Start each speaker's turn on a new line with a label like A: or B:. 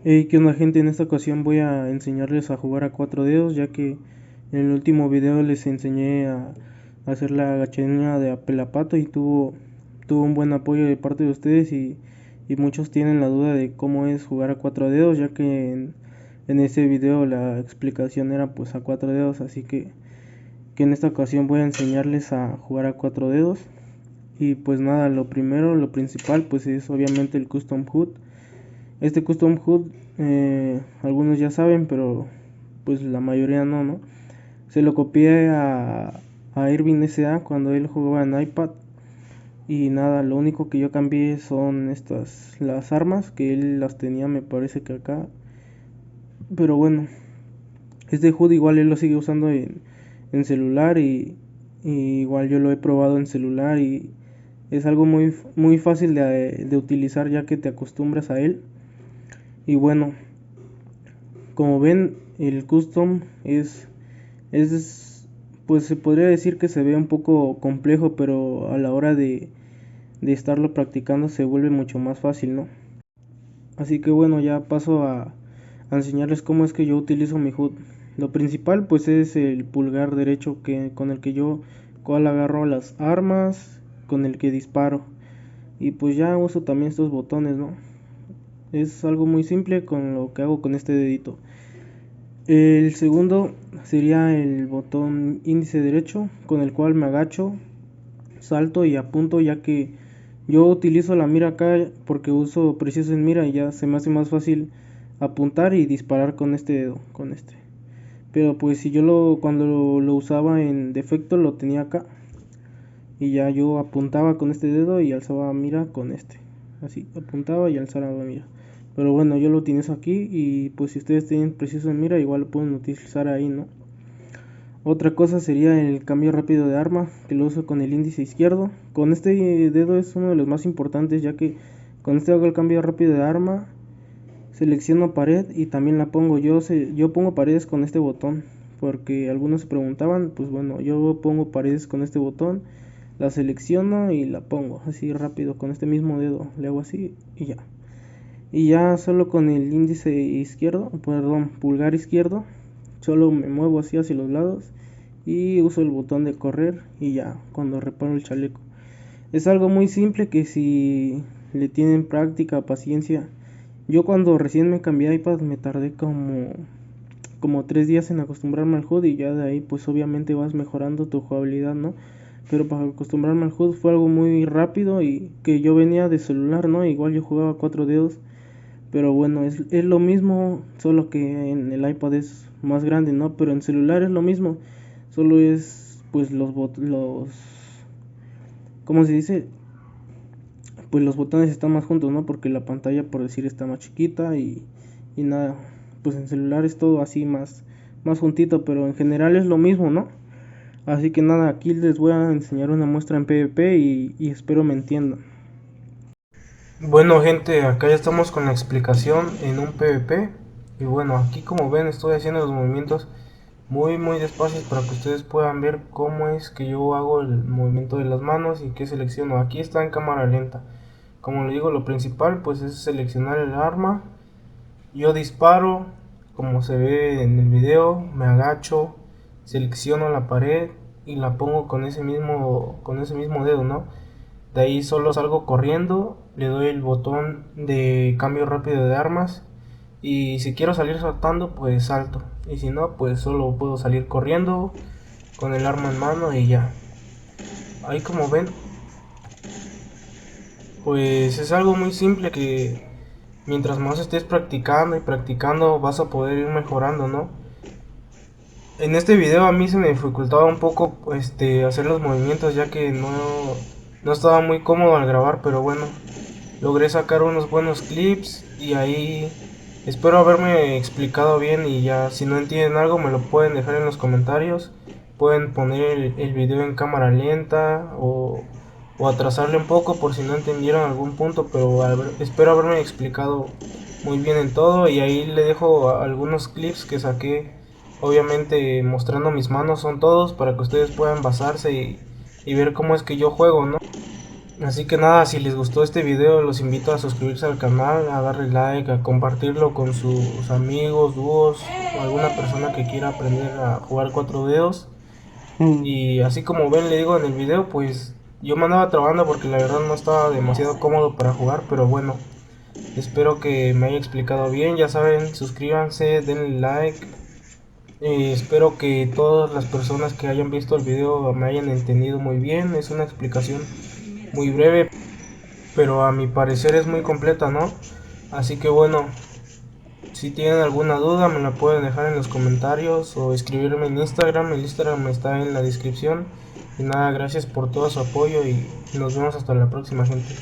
A: Hey, ¿qué onda, gente? En esta ocasión voy a enseñarles a jugar a cuatro dedos, ya que en el último video les enseñé a hacer la agachadinha de apelapato y tuvo un buen apoyo de parte de ustedes y muchos tienen la duda de cómo es jugar a cuatro dedos, ya que en ese video la explicación era pues a cuatro dedos, así que en esta ocasión voy a enseñarles a jugar a cuatro dedos. Y pues nada, lo primero, lo principal pues es obviamente el Custom HUD. Este Custom HUD, algunos ya saben, pero pues la mayoría no. Se lo copié a Irving SA cuando él jugaba en iPad. Y nada, lo único que yo cambié son las armas, que él las tenía, me parece que acá. Pero bueno, este HUD igual él lo sigue usando en celular y igual yo lo he probado en celular y es algo muy fácil de utilizar ya que te acostumbras a él. Y bueno, como ven, el custom es, pues se podría decir que se ve un poco complejo, pero a la hora de estarlo practicando se vuelve mucho más fácil, ¿no? Así que bueno, ya paso a enseñarles cómo es que yo utilizo mi HUD. Lo principal pues es el pulgar derecho con el que yo cual agarro las armas, con el que disparo. Y pues ya uso también estos botones, ¿no? Es algo muy simple con lo que hago con este dedito. El segundo sería el botón índice derecho con el cual me agacho, salto y apunto, ya que yo utilizo la mira acá porque uso preciso en mira y ya se me hace más fácil apuntar y disparar con este dedo, con este. Pero pues si yo cuando lo usaba en defecto lo tenía acá y ya yo apuntaba con este dedo y alzaba mira con este. Así, apuntaba y alzaba mira. Pero bueno, yo lo utilizo aquí y pues si ustedes tienen preciso en mira igual lo pueden utilizar ahí, ¿no? Otra cosa sería el cambio rápido de arma, que lo uso con el índice izquierdo. Con este dedo es uno de los más importantes, ya que con este hago el cambio rápido de arma, selecciono pared y también la pongo. Yo pongo paredes con este botón, porque algunos se preguntaban, pues bueno, yo pongo paredes con este botón, la selecciono y la pongo así rápido con este mismo dedo, le hago así y ya. Y ya solo con el índice izquierdo, perdón, pulgar izquierdo, solo me muevo así hacia los lados y uso el botón de correr y ya cuando reparo el chaleco. Es algo muy simple que si le tienen práctica, paciencia. Yo cuando recién me cambié a iPad me tardé como 3 días en acostumbrarme al HUD y ya de ahí pues obviamente vas mejorando tu jugabilidad, ¿no? Pero para acostumbrarme al HUD fue algo muy rápido y que yo venía de celular, ¿no? Igual yo jugaba a cuatro dedos, pero bueno, es lo mismo, solo que en el iPad es más grande, ¿no? Pero en celular es lo mismo, solo es pues ¿cómo se dice? Pues los botones están más juntos, ¿no? Porque la pantalla, por decir, está más chiquita y nada, pues en celular es todo así más juntito, pero en general es lo mismo, ¿no? Así que nada, aquí les voy a enseñar una muestra en PvP y espero me entiendan. Bueno, gente, acá ya estamos con la explicación en un PvP. Y bueno, aquí como ven estoy haciendo los movimientos muy despacios para que ustedes puedan ver cómo es que yo hago el movimiento de las manos y qué selecciono. Aquí está en cámara lenta. Como le digo, lo principal pues es seleccionar el arma. Yo disparo, como se ve en el video, me agacho, selecciono la pared y la pongo con ese mismo dedo, ¿no? De ahí solo salgo corriendo, le doy el botón de cambio rápido de armas y si quiero salir saltando pues salto y si no pues solo puedo salir corriendo con el arma en mano y ya. Ahí como ven pues es algo muy simple que mientras más estés practicando y practicando vas a poder ir mejorando, ¿no? En este video a mí se me dificultaba un poco hacer los movimientos ya que no estaba muy cómodo al grabar, pero bueno, logré sacar unos buenos clips y ahí espero haberme explicado bien y ya si no entienden algo me lo pueden dejar en los comentarios. Pueden poner el video en cámara lenta o atrasarle un poco por si no entendieron algún punto, pero espero haberme explicado muy bien en todo y ahí le dejo algunos clips que saqué, obviamente mostrando mis manos son todos para que ustedes puedan basarse y ver cómo es que yo juego, ¿no? Así que nada, si les gustó este video, los invito a suscribirse al canal, a darle like, a compartirlo con sus amigos, dúos o alguna persona que quiera aprender a jugar 4 dedos. Y así como ven, le digo en el video, pues yo me andaba trabando porque la verdad no estaba demasiado cómodo para jugar, pero bueno, espero que me haya explicado bien. Ya saben, suscríbanse, denle like. Espero que todas las personas que hayan visto el video me hayan entendido muy bien. Es una explicación muy breve, pero a mi parecer es muy completa, ¿no? Así que bueno, si tienen alguna duda me la pueden dejar en los comentarios o escribirme en Instagram. El Instagram está en la descripción. Y nada, gracias por todo su apoyo y nos vemos hasta la próxima, gente.